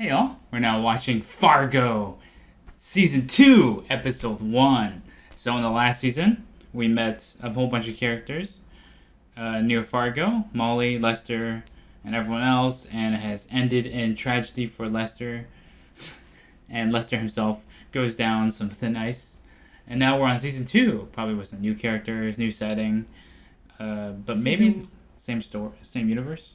Hey all, we're now watching Fargo, Season 2, Episode 1. So in the last season, we met a whole bunch of characters near Fargo, Molly, Lester, and everyone else, and it has ended in tragedy for Lester. And Lester himself goes down some thin ice. And now we're on Season 2, probably with some new characters, new setting, but maybe same story, same universe.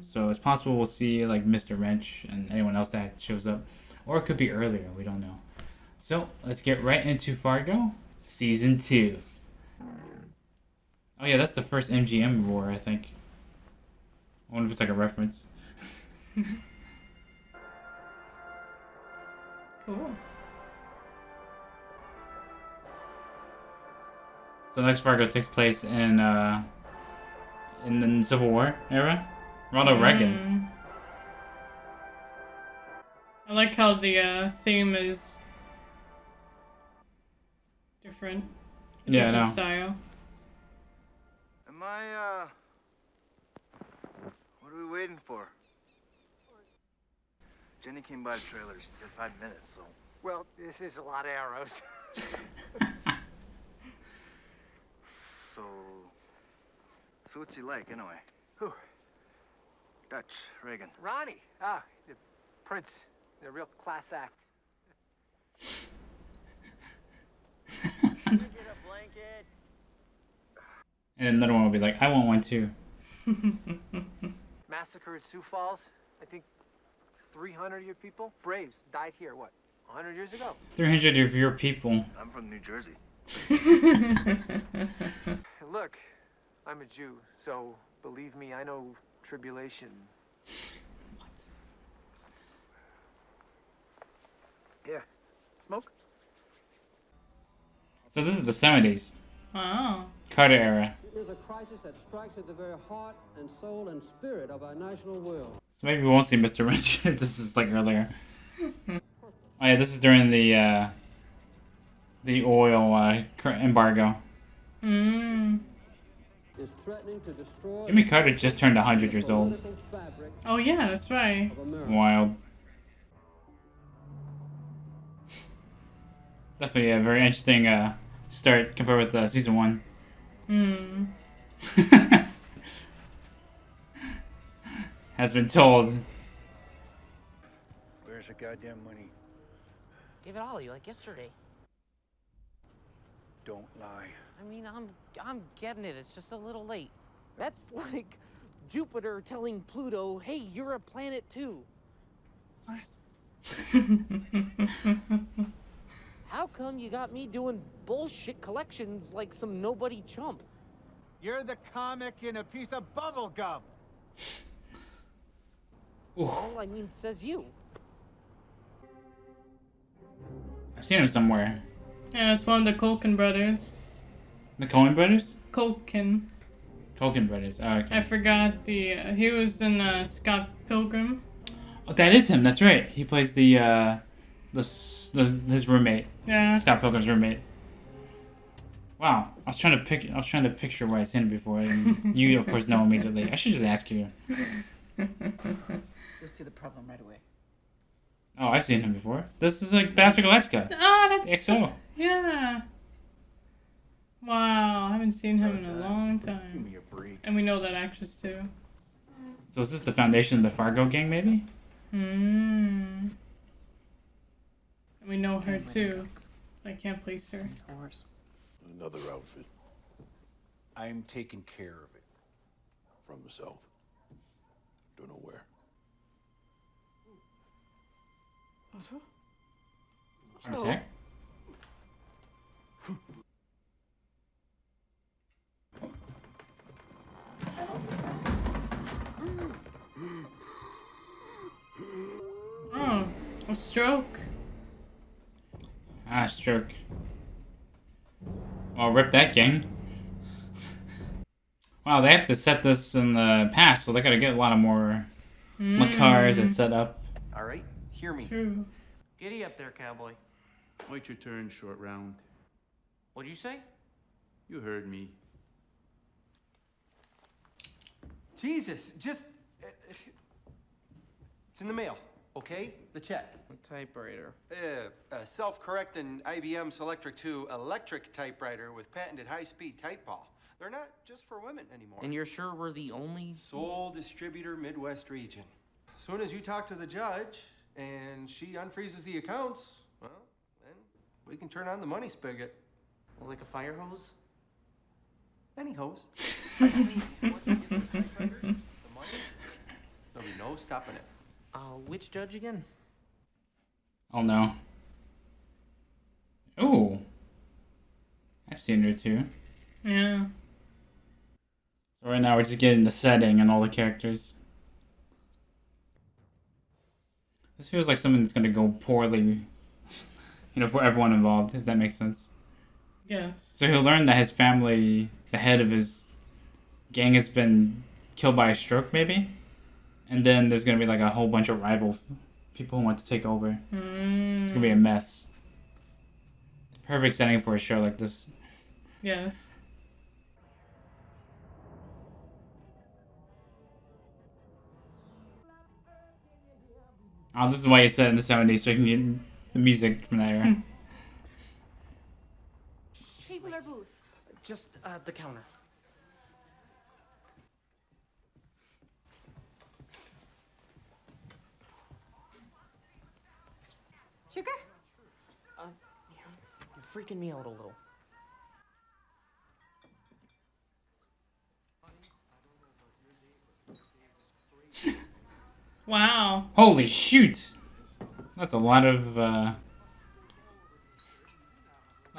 So it's possible we'll see like Mr. Wrench and anyone else that shows up, or it could be earlier. We don't know. So let's get right into Fargo, Season 2. Oh yeah, that's the first MGM war, I think. I wonder if it's like a reference. Cool. So next Fargo takes place in the Civil War era. Ronald Reagan. I like how the theme is different. Yeah, I know. Style. Am what are we waiting for? Jenny came by the trailer. She said 5 minutes, so. Well, this is a lot of arrows. So what's he like, anyway? Who? Dutch, Reagan. Ronnie. The Prince. A real class act. Can you get a blanket? And another one will be like, I want one too. Massacre at Sioux Falls. I think 300 of your people, Braves, died here, what, 100 years ago? 300 of your people. I'm from New Jersey. Look, I'm a Jew, so believe me, I know tribulation. What? Yeah. Smoke? So this is the 70s. Wow. Carter era. It is a crisis that strikes at the very heart and soul and spirit of our national will. So maybe we won't see Mr. Wrench if this is like earlier. Oh yeah, this is during the oil embargo. Is threatening to destroy Jimmy Carter just turned 100 years old. political fabric Oh yeah, that's right. of America. Wild. Definitely a very interesting start compared with season 1. Has been told. Where's the goddamn money? Gave it Ollie like yesterday. Don't lie. I mean, I'm getting it. It's just a little late. That's like Jupiter telling Pluto, "Hey, you're a planet too." What? How come you got me doing bullshit collections like some nobody chump? You're the comic in a piece of bubble gum. All I mean says you. I've seen him somewhere. Yeah, it's one of the Culkin brothers. The Coen brothers? Culkin. Culkin brothers. Oh, okay. I forgot the. He was in Scott Pilgrim. Oh, that is him. That's right. He plays his roommate. Yeah. Scott Pilgrim's roommate. Wow. I was trying to picture where I've seen him before, and you of course know immediately. I should just ask you. You'll see the problem right away. Oh, I've seen him before. This is like Bastard Galactica. Ah, that's XO. Yeah. Wow, I haven't seen him in a long Give time. me a break. And we know that actress too. So is this the foundation of the Fargo gang, maybe? And we know her too. I can't place her. Horse. Another outfit I'm taking care of it. from the south. Don't know where. Okay. Oh, a stroke. Ah, stroke. Well, rip that gang. Wow, they have to set this in the past, so they gotta get a lot of more cars and set up. All right, hear me. True. Giddy up there, cowboy. Wait your turn, short round. What'd you say? You heard me. Jesus, just... it's in the mail. Okay? The check. A typewriter. A self-correcting IBM Selectric 2 electric typewriter with patented high-speed type ball. They're not just for women anymore. And you're sure we're the only... Sole distributor Midwest region. As soon as you talk to the judge and she unfreezes the accounts, well, then we can turn on the money spigot. Like a fire hose? Any hose. I just mean, once we get the typewriter, the money, there'll be no stopping it. Which judge again? Oh no. Ooh. I've seen her too. Yeah. So right now we're just getting the setting and all the characters. This feels like something that's gonna go poorly, for everyone involved, if that makes sense. Yes. So he'll learn that his family, the head of his gang, has been killed by a stroke, maybe? And then there's gonna be like a whole bunch of rival people who want to take over. It's gonna be a mess. Perfect setting for a show like this. Yes. Oh, this is why you set it in the 70s, so you can get the music from that era. Table or booth? Just, the counter. Sugar? You're freaking me out a little. Wow. Holy shoot! That's a lot of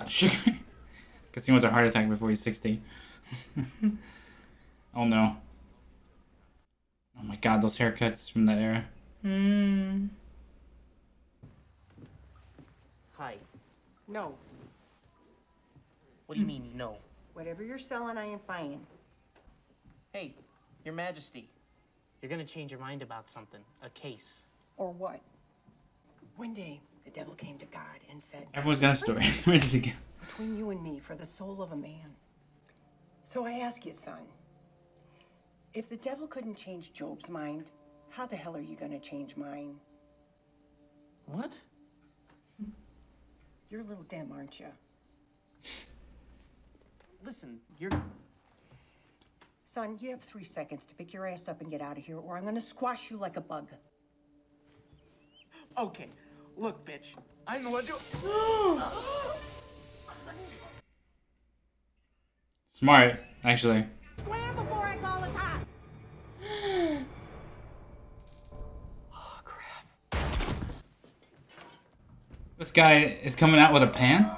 sugar. Guess he wants a heart attack before he's 60. Oh no. Oh my god, those haircuts from that era. Hi. No. What do you mean, no? Whatever you're selling, I ain't buying. Hey, Your Majesty. You're gonna change your mind about something. A case. Or what? One day, the devil came to God and said, Everyone's got a story. Ready to go. between you and me for the soul of a man. So I ask you, son, if the devil couldn't change Job's mind, how the hell are you gonna change mine? What? You're a little dim, aren't you? Listen, you're... Son, you have 3 seconds to pick your ass up and get out of here, or I'm gonna squash you like a bug. Okay, look, bitch. I know what to do. Smart, actually. Swear before I call the cops! Oh, crap. This guy is coming out with a pan?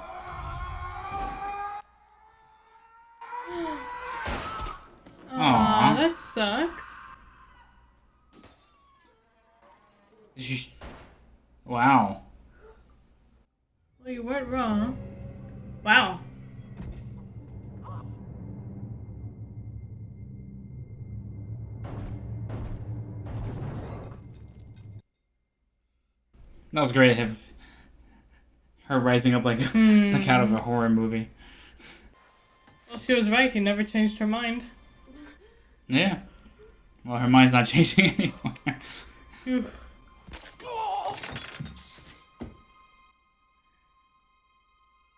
Aw, that sucks. Wow. Well, you weren't wrong. Wow. That was great. Have her rising up like like out of a horror movie. Well, she was right. He never changed her mind. Yeah. Well, her mind's not changing anymore. Oof.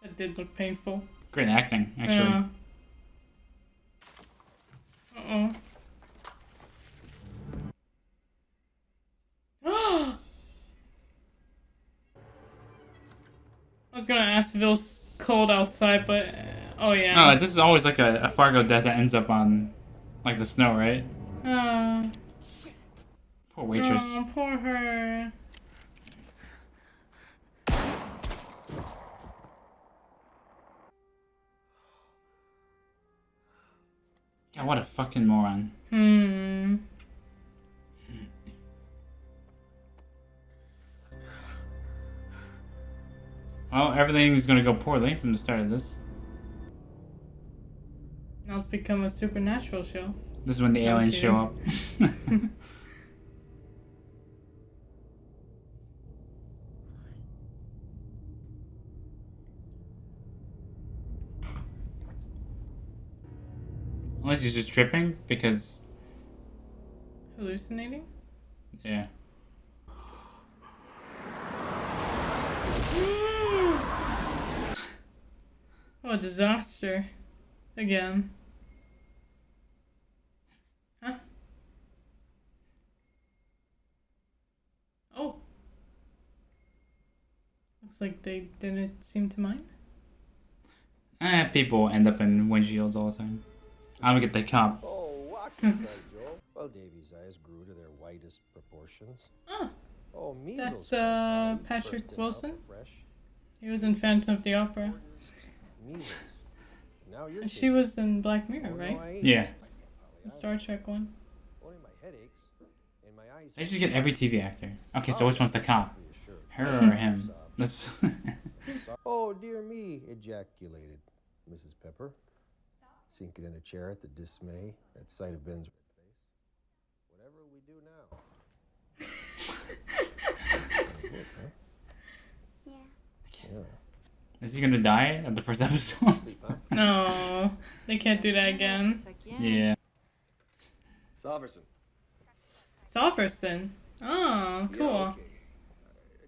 That did look painful. Great acting, actually. Yeah. Uh-oh. I was gonna ask if it was cold outside, but oh yeah. No, this is always like a Fargo death that ends up on like the snow, right? Poor waitress. Oh, poor her. God, what a fucking moron. Well, everything's gonna go poorly from the start of this. Now it's become a supernatural show. This is when the aliens show up. Unless he's just tripping, because... Hallucinating? Yeah. Oh, disaster. Again. Huh? Oh. Looks like they didn't seem to mind. People end up in windshields all the time. I don't get the cop. Oh, what? Joe. Well, Davy's eyes grew to their widest proportions. Oh. Oh, measles. That's Patrick Wilson. He was in Phantom of the Opera. Measles. Now you're And she was in Black Mirror, right? Yeah. The Star Trek one. Only my headaches and my eyes. I just get every TV actor. Okay, so which one's the cop? Her or him? Let's. Oh, dear me, ejaculated Mrs. Pepper, sinking in a chair at the dismay at sight of Ben's red face. Whatever we do now. Yeah. Is he gonna die at the first episode? No, they can't do that again. Yeah. Salverson. Salverson. Oh, cool. Yeah, okay.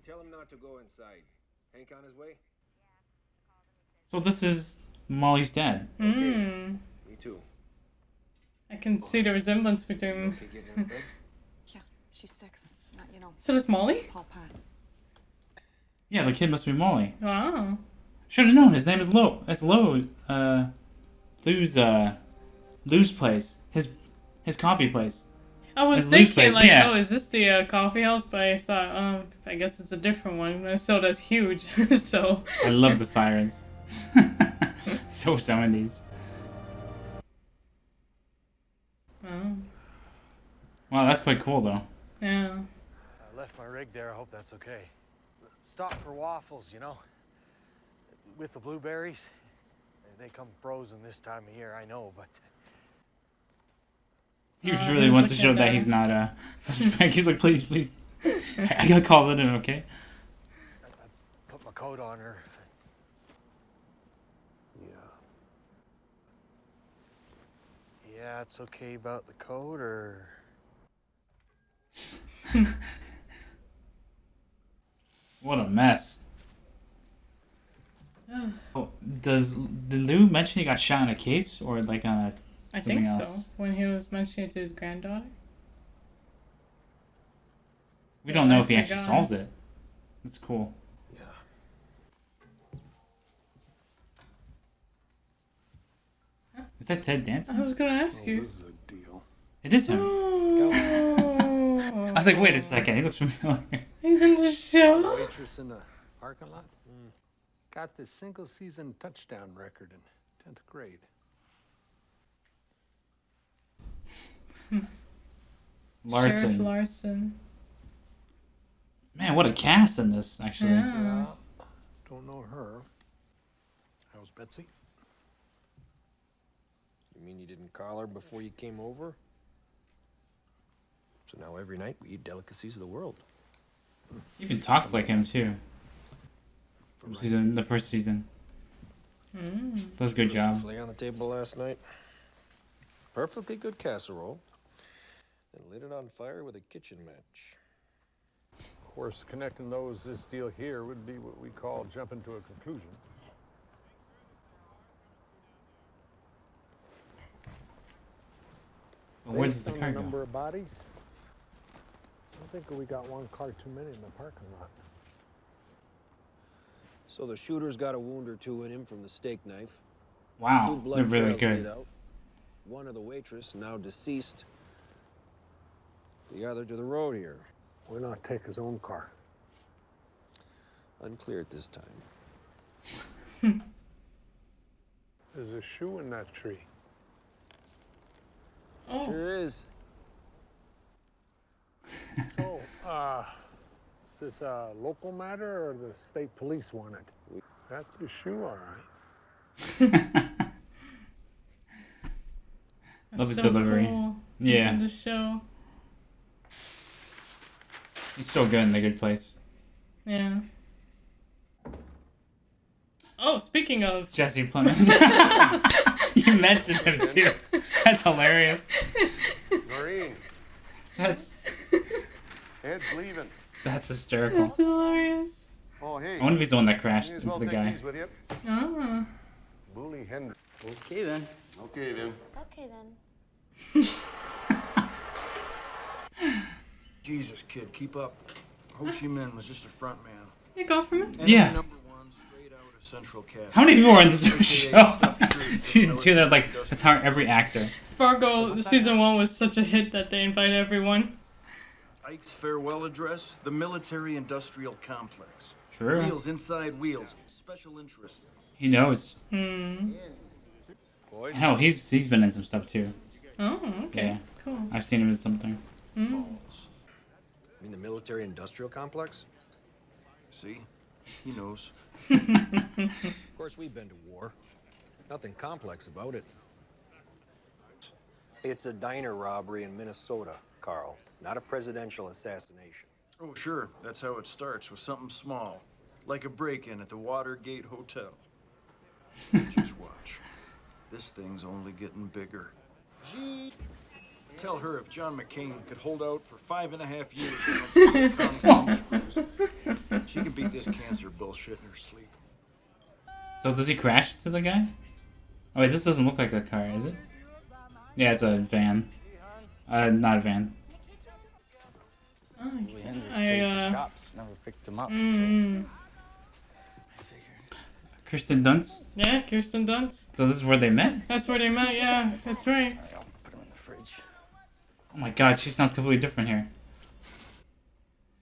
Tell him not to go inside. Hank on his way? So this is Molly's dad. Hmm. Me too. I can see the resemblance between. Yeah, she's 6. Not, So does Molly? Paul Pat. Yeah, the kid must be Molly. Wow. Should have known. His name is Lo. It's Lo. Lou's place. His coffee place. I was His Lou's thinking, place, like, yeah. oh, is this the coffee house? But I thought, I guess it's a different one. And so does Huge. So. I love the sirens. So 70s. Oh. Wow, that's quite cool though. Yeah. I left my rig there. I hope that's okay. Stop for waffles, you know. With the blueberries. They come frozen this time of year, I know, but... He really wants to show that he's not a suspect. He's like, please, please. I gotta call it in, okay? I put my coat on her. Yeah, it's okay about the coat, or... What a mess. Oh, did Lou mention he got shot in a case or like on a I think something so. else? When he was mentioning it to his granddaughter. We don't know I if he actually forgot. solves it. That's cool. Is that Ted dancing? I was gonna ask you. This is a deal. It is him. Oh. I was like, wait a second, he looks familiar. He's in the show. Waitress in the parking lot. Got the single season touchdown record in 10th grade. Larson. Sheriff Larson. Man, what a cast in this, actually. Yeah. Don't know her. How's Betsy? You mean you didn't call her before you came over? So now every night we eat delicacies of the world. He even talks like him, too. From the first season. Does a good job. Souffle on the table last night. Perfectly good casserole. And lit it on fire with a kitchen match. Of course, connecting this deal here would be what we call jumping to a conclusion. Well, where does Based the on car the go? number of bodies, I think we got one car too many in the parking lot. So the shooter's got a wound or two in him from the steak knife. Wow, 2 blood they're really trails good. laid out. One of the waitress, now deceased. The other to the road here. Why not take his own car? Unclear at this time. There's a shoe in that tree. Oh. Sure is. So, is this a local matter or the state police want it? That's a shoe, all right. Love his so delivery. Cool. Yeah. He's in the show. He's so good in The Good Place. Yeah. Oh, speaking of Jesse Plemons. You mentioned him too. That's hilarious. Maureen, That's Ed's leaving. hysterical. That's hilarious. Oh, hey. I wonder if he's the one that crashed May as into well the take guy. these with you. Ah. Bully Hendrix. Okay then. Okay then. Okay then. Jesus, kid, keep up. Ho Chi Minh was just a front man. You go for me? Yeah. Number one, straight out of Central Cast. How many people are in this show? Season 2, they're like, that's how every actor. Fargo, season 1 was such a hit that they invited everyone. Ike's farewell address, the military-industrial complex. True. Wheels inside wheels. Special interest. He knows. Hell, he's been in some stuff too. Oh, okay. Yeah. Cool. I've seen him in something. You mean the military-industrial complex? See? He knows. Of course, we've been to war. Nothing complex about it. It's a diner robbery in Minnesota, Carl. Not a presidential assassination. Oh, sure. That's how it starts, with something small. Like a break-in at the Watergate Hotel. Just watch. This thing's only getting bigger. Tell her if John McCain could hold out for 5.5 years, she can beat this cancer bullshit in her sleep. So does he crash into the guy? Oh wait, this doesn't look like a car, is it? Yeah, it's a van. Not a van. Never picked him up. Kirsten Dunst? Yeah, Kirsten Dunst. So this is where they met? That's where they met, yeah. That's right. I'll put him in the fridge. Oh my god, she sounds completely different here.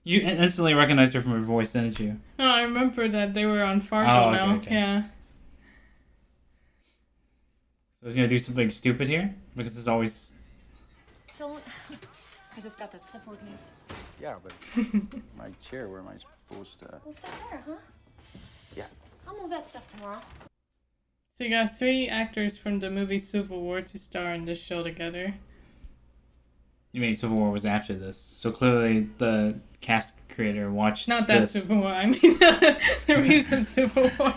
You instantly recognized her from her voice, didn't you? Oh, I remember that they were on Fargo now. Okay. Yeah. So he's gonna do something stupid here? Because it's always... Don't. I just got that stuff organized. Yeah, but my chair, where am I supposed to... We'll sit there, huh? Yeah. I'll move that stuff tomorrow. So you got 3 actors from the movie Civil War to star in this show together. You mean Civil War was after this. So clearly the cast creator watched Not that this. Civil War, I mean the recent Civil War.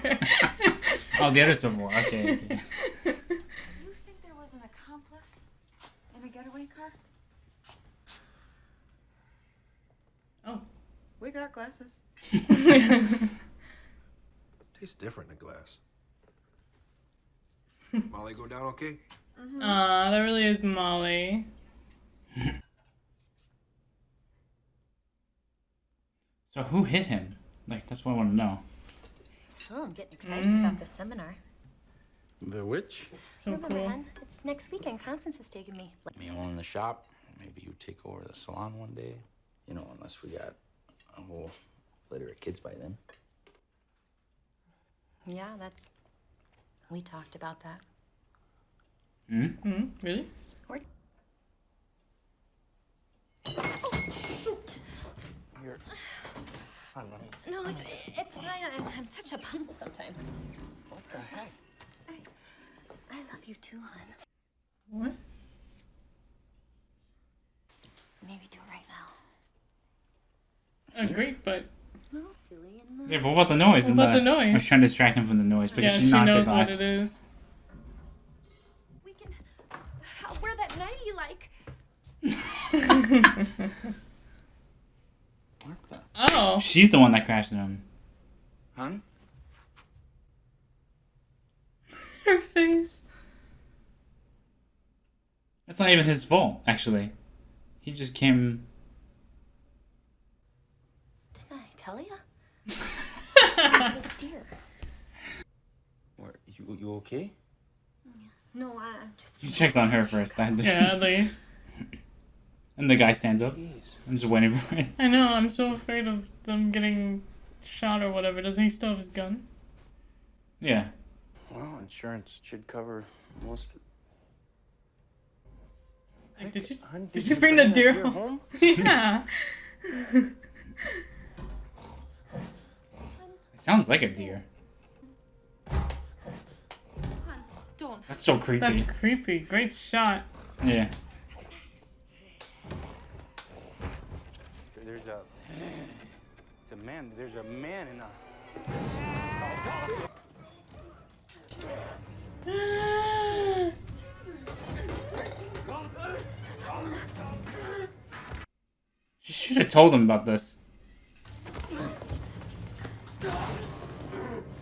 Oh, the other Civil War, okay. You think there was an accomplice in a getaway car? Oh. We got glasses. Tastes different in glass. Molly go down okay? Aw, that really is Molly. So who hit him? Like, that's what I want to know. Oh, I'm getting excited about the seminar. The witch? So Remember, cool. man, it's next weekend. Constance is taking me. Me owning the shop. Maybe you take over the salon one day. You know, unless we got a whole litter of kids by then. Yeah, that's. We talked about that. Really? Oh, shoot. You're fine, honey. No, it's fine. I'm such a bum sometimes. What the heck? I love you too, hon. What? Maybe do it right now. Great, but... No, silly. Yeah, but what about the noise? What about the noise? I was trying to distract him from the noise because Yeah, she she knocked knows the what glass. it is. We can. I'll wear that nightie you like. What the? Oh. She's the one that crashed into him. Hun? Her face. That's not even his fault, actually. He just came... Didn't I tell ya? Dear. What, you okay? No, I'm just. He checks on her first. Yeah, at least. And the guy stands up. Jeez. I'm just waiting for it. I know, I'm so afraid of them getting shot or whatever. Doesn't he still have his gun? Yeah. Well, insurance should cover most... Like, did you, Hun, did you bring the deer home? Yeah. It sounds like a deer. Hon, don't. That's so creepy. That's creepy. Great shot. Yeah. There's a... It's a man. There's a man in a... She should have told him about this.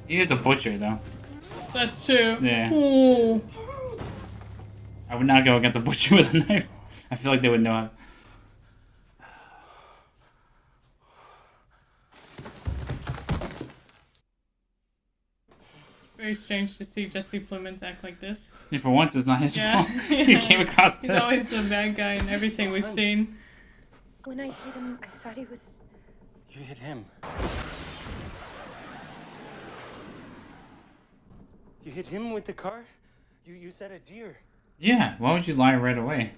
He is a butcher, though. That's true. Yeah. Ooh. I would not go against a butcher with a knife. I feel like they would know how. Very strange to see Jesse Plemons act like this. Yeah, for once, it's not his Yeah. fault. He came across He's this. always the bad guy in everything we've seen. When I hit him, I thought he was... You hit him. You hit him with the car? You said a deer. Yeah, why would you lie right away?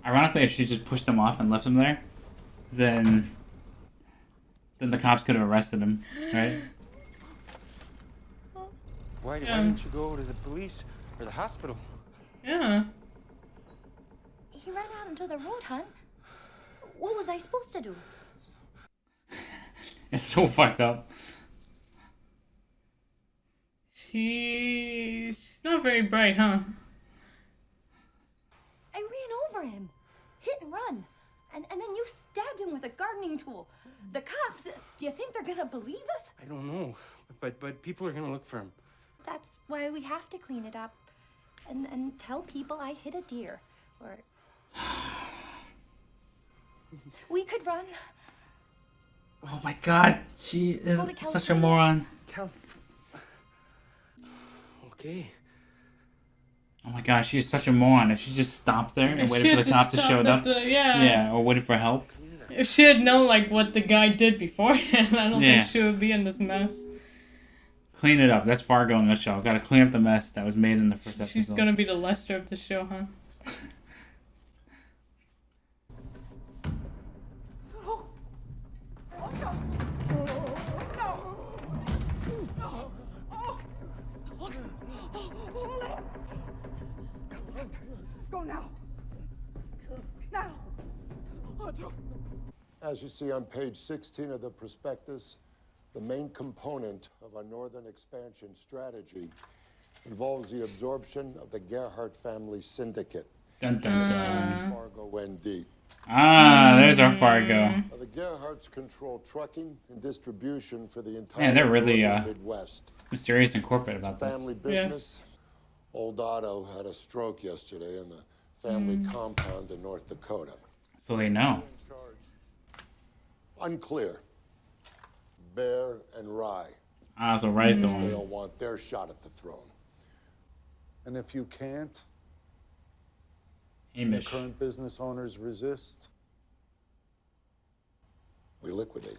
Ironically, if she just pushed him off and left him there, then the cops could have arrested him, right? Why didn't you go to the police or the hospital? Yeah. He ran out into the road, hon. What was I supposed to do? It's so fucked up. She's not very bright, huh? I ran over him. Hit and run. And then you stabbed him with a gardening tool. The cops, do you think they're gonna believe us? I don't know, but people are gonna look for him. That's why we have to clean it up. And tell people I hit a deer. Or... we could run. Oh my god, she is such a moron. Okay. Oh my gosh, she is such a moron. If she just stopped there and waited for the cop to show up. Yeah, or waited for help. If she had known like what the guy did beforehand, I don't think she would be in this mess. Clean it up. That's Fargo in the show. Gotta clean up the mess that was made in the first episode. She's gonna be the Lester of the show, huh? Go now. Now. As you see on page 16 of the prospectus, the main component of our northern expansion strategy involves the absorption of the Gerhardt family syndicate. Dun, dun, dun. Fargo ND. Ah, there's our Fargo. The Gerhardts control trucking and distribution for the entire Man, they're really Midwest. mysterious and corporate about this. Family business. Old Otto had a stroke yesterday in the family compound in North Dakota. So they know. Unclear. Bear and Rye. Ah, so Rye's the They one. all want their shot at the throne. And if you can't, Hamish. and the current business owners resist, we liquidate.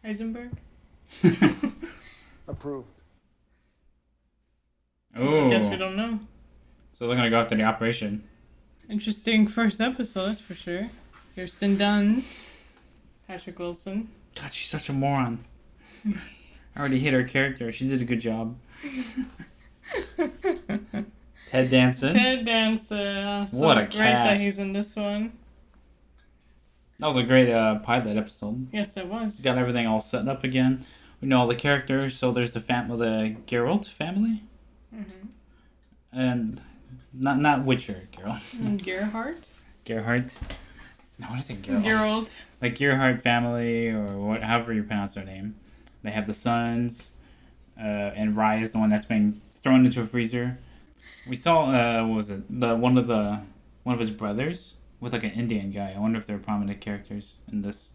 Heisenberg? approved. Oh. I guess we don't know. So they're gonna go after the operation. Interesting first episode, that's for sure. Kirsten Dunst, Patrick Wilson. God, she's such a moron. I already hate her character. She did a good job. Ted Danson. Ted Danson. So What a great cast. that he's in this one. That was a great pilot episode. Yes, it was. Got everything all set up again. We know all the characters. So there's the the Geralt family, and not Witcher Geralt. Gerhardt. Gerhardt. No, what is it? Geralt. Geralt. Like Gerhardt family, or however you pronounce their name. They have the sons, and Rye is the one that's been thrown into a freezer. We saw what was it? One of his brothers with like an Indian guy. I wonder if they're prominent characters in this,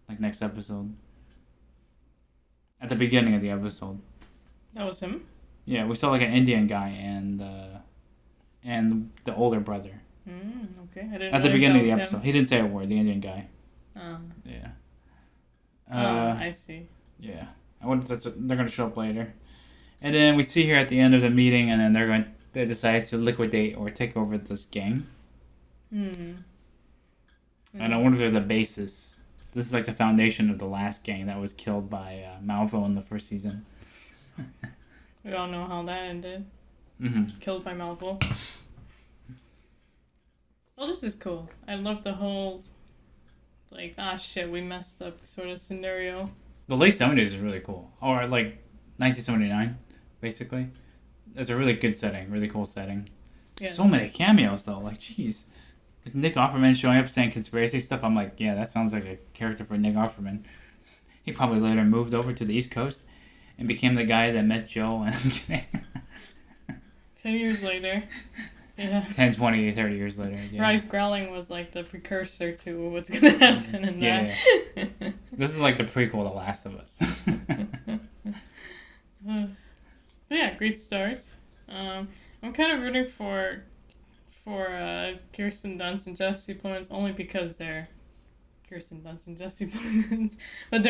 like next episode. At the beginning of the episode. That was him? Yeah, we saw like an Indian guy and the older brother. Okay, I didn't. At the beginning of the that was episode, him. he didn't say a word. The Indian guy. Yeah. I see. Yeah, I wonder if they're gonna show up later. And then we see here at the end there's a meeting, and then they decide to liquidate or take over this gang. And I wonder if they're the basis. This is like the foundation of the last gang that was killed by Malvo in the first season. We all know how that ended. Killed by Malvo. Well, this is cool. I love the whole, like, shit, we messed up sort of scenario. The late 70s is really cool. Or like 1979, basically. It's a really good setting, really cool setting. Yes. So many cameos though, like jeez. Like Nick Offerman showing up saying conspiracy stuff. I'm like, yeah, that sounds like a character for Nick Offerman. He probably later moved over to the East Coast and became the guy that met Joe. And I'm kidding. 10 years later. Yeah. 10, 20, 30 years later. Yeah. Rise Growling was like the precursor to what's going to happen in that. Yeah. This is like the prequel to Last of Us. Yeah, great start. I'm kind of rooting for Kirsten Dunst and Jesse Plemons only because they're Kirsten Dunst and Jesse Plemons. But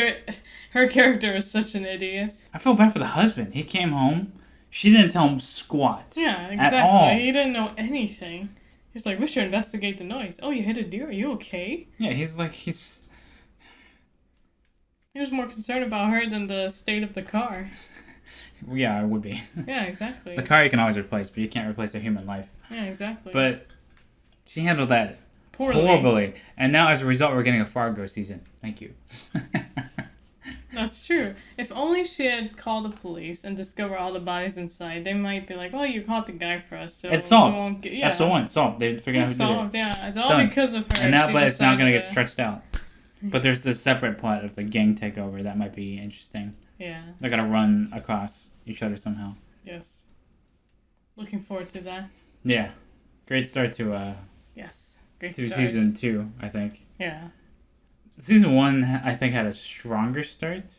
her character is such an idiot. I feel bad for the husband. He came home. She didn't tell him squat. Yeah, exactly. At all. He didn't know anything. He's like, we should investigate the noise. Oh, you hit a deer? Are you okay? Yeah, He was more concerned about her than the state of the car. Yeah, I would be. Yeah, exactly. The car you can always replace, but you can't replace a human life. Yeah, exactly. But she handled that Poorly. horribly. And now, as a result, we're getting a Fargo season. Thank you. That's true. If only she had called the police and discovered all the bodies inside, they might be like, "Oh, you caught the guy for us, so it's solved. we won't get." Yeah, Episode 1 solved. They figured out who solved. did it. Yeah, it's all Done. because of her. And now, She but it's now going to get decided stretched out. But there's this separate plot of the gang takeover that might be interesting. Yeah. They're going to run across each other somehow. Yes. Looking forward to that. Yeah. Great start to Yes. Great to start. season 2, I think. Yeah. Season 1, I think, had a stronger start.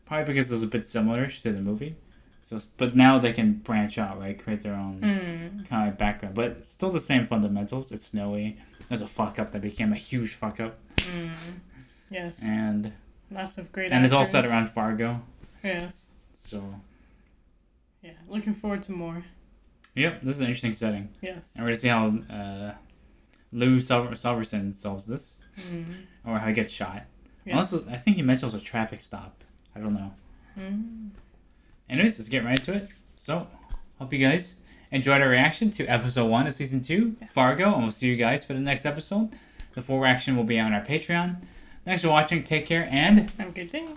Probably because it was a bit similar to the movie. So, but now they can branch out, right? Create their own kind of background. But still the same fundamentals. It's snowy. There's a fuck-up that became a huge fuck-up. Yes. And lots of great And actors. it's all set around Fargo. Yes. So. Yeah, looking forward to more. Yep, this is an interesting setting. Yes. And we're going to see how Lou Salverson solves this. Or how he gets shot. Yes. Also, I think he mentioned it was a traffic stop. I don't know. Anyways, let's get right into it. So, hope you guys enjoyed our reaction to episode 1 of season 2, Fargo, and we'll see you guys for the next episode. The full reaction will be on our Patreon. Thanks for watching, take care, and have a good day.